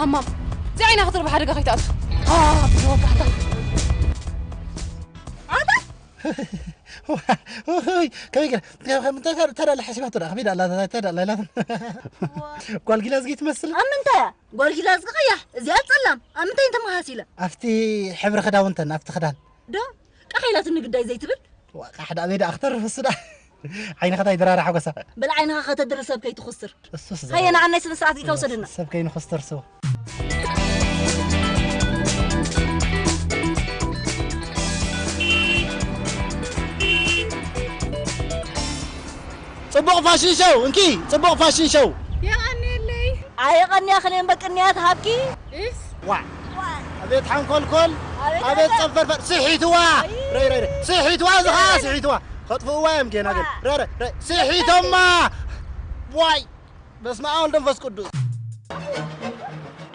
حمام زي عينها خطر بحرقة خيتات بتوقعتها هاي كم ترى الحسابات ترى خبير لا ترى لا قال جلاس جيت مثل أمنتا قال جلاس قيح زياد سلام أمنتا أنت ما هاسيله أفتي حبر خدان وانت أفت خدان ده كحيلات النقد زي تبل أحد أبيد أختار في الصدى عين خداي درارة حقوسة بل عينها خدت درس بكي تخسر هيا أنا عن ناس ساعتي كوصلنا سبكي نخسر سوا صبغ فاشن شو انكي صبغ فاشن شو يا غني اللي عاي غني أخلين بكنيات هابكي إيش وا أبيت حن كل أبيت صفر صحيتوا ري صحيتوا زها صحيتوا خطفوا وام جينا قل ري صحيتوا ما واي بس ما أول دم فسكدو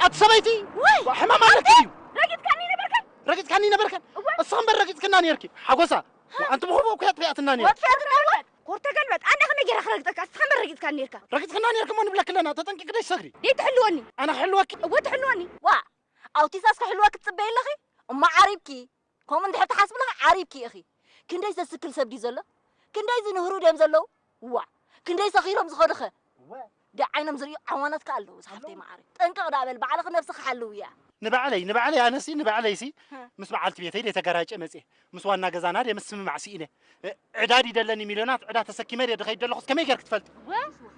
أتصبيتي حمام على كذي رقيت كاني نبركن الصنبر رقيت كناني يركب حقوسا وأنت بخوفه وكيت بيعت الناني قرطة قلبت أنا خلنا جرا خرجتك أستحمل رقيت كان نيركا رقيت كناني يركب وأنا بلاك لنا تتنك كده يسخري ليه تحلوني أنا حلوك وتحلوني أو تساسك حلوك تصبي لخي أما عريبكي كم من حتى حاسب لها عريبكي أخي كنداي سكل سبدي زلا كنداي زنهرو دم زلو كنداي صغيرهم زخدخه ده عينهم زري عوانات كالو صحفتي ما عارف أنك قدامل بعلق نفسك حلو يا نبع علي أنا سي نبع علي سي مس بعلت بيتي لي تجارج أمسي مس وانا جزانا دي مس معسينه عدادي دلني مليونات عداد تسكي مري دخي دلخص كم يقدر تفلت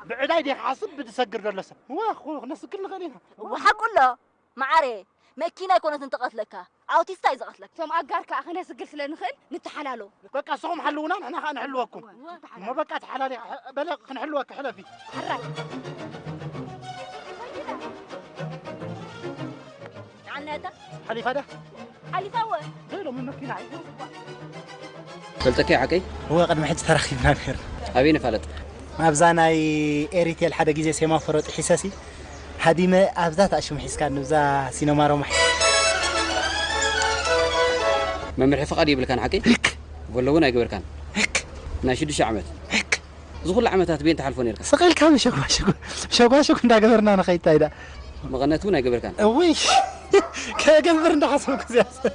بعدادي حاسب بدسجر دلسه واخو نسكر لغليها وحقول له ما عارف ماكينة كونت انتقت لك أو تستاي زغت لك ثم أجارك أخنا سجلت لنا خل نتحلالو بقى صوم حلونا احنا نحلوكم ما بقى حلالي بلا نحلوك حلفي حرك عناتا حليفه ده حليفه هو غيره من ماكينه فلتكي عكي هو قد ما حد ترخيبنا غير أبيني فلت ما بزاناي إريتيل حدا جيزي سيما فرط حساسي هديمة أبزات أشوم حس كان نبزا سينما رومح ما مرحي فقط يبل كان حكي هيك ولا وين يقبر كان هيك ناشد شعمت هيك زغل عمتات بين تحلفون يركن سقيل كامل شكو دا قبرنا أنا خيط تايدا مغنتونا يقبر كان ويش كقبرنا حسوك زيادة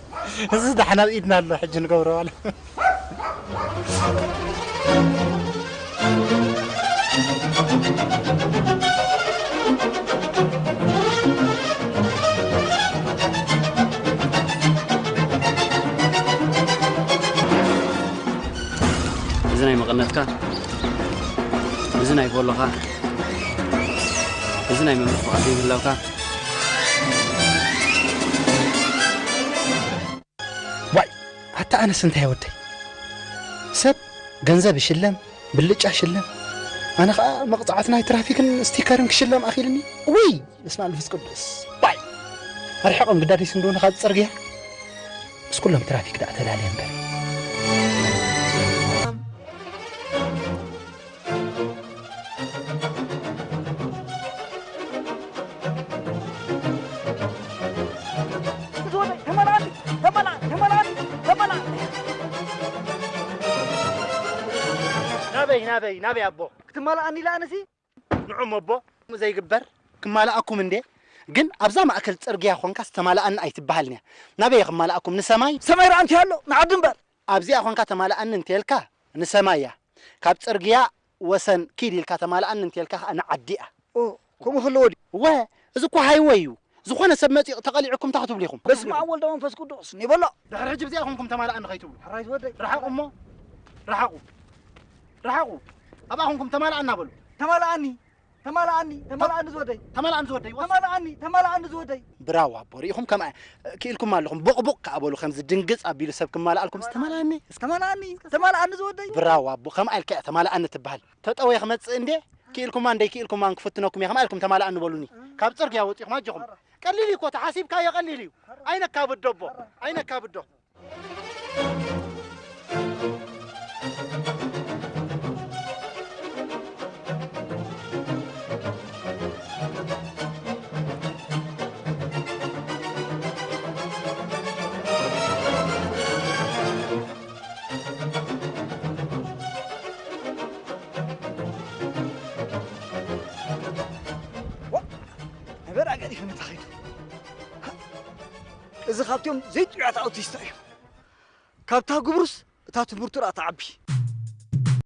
زد احنا بإيدنا له حج نقبره ولا زناي مغنتك زناي بولخا زناي من فقدي بالله واي حتى أنا سنتها ودي سب جنزب شلم باللجأ شلم أنا مقطعتنا ترافيك ستيكرن كشلم أخيرني وي اسمع الفيس قدس واي أرحقهم قدادي سندون خالد صرقيا بس كلهم ترافيك دعت عليهم بري نبي أبو كتمالا أني لا أنسي نعم أبو زي جبر كمالا أكو من ده جن أبزا ما أكلت أرجع أخوان كاس تمالا أن أي تبهلني نبي كمالا أكو من سماي سماي رأنت هلو نعدم بر أبزي أخوان كتمالا أن نتيلكا نسمايا كابت أرجع وسن كيدي الكتمالا أن نتيلكا أنا عديئة أوه كم خلودي وا إذا هاي ويو زخونا سمتي تقلعكم تحتوا بليكم بس ما أول دوام فسكو دوس نبلا ده رجب زي أخوانكم تمالا أن غيتوا حرايت ودي راح أمه راح أقوم أبا أخوانكم تمالا أن نبلو تمالا أني زودي تمالا أني زودي براو بوريهم كما كيلكم مالكم بق أبولو خمس دنقص أبيلو سبكم مالكم تمالا أني زودي براو أبو خم الك تمالا أن تبهل تتقوي خمس إندي كيلكم عندي كيلكم عن كفتناكم يا خمالكم تمالا أن بولوني كابتر يا وطي ما جهم قليلي كوت حاسب كاي قليلي أين كاب الدبو أين كاب الدب برا قاعد يفهم تخيل إذا خابتهم زيت رأت أوتيستا كابتها قبرص تاتو مرتو رأت عبي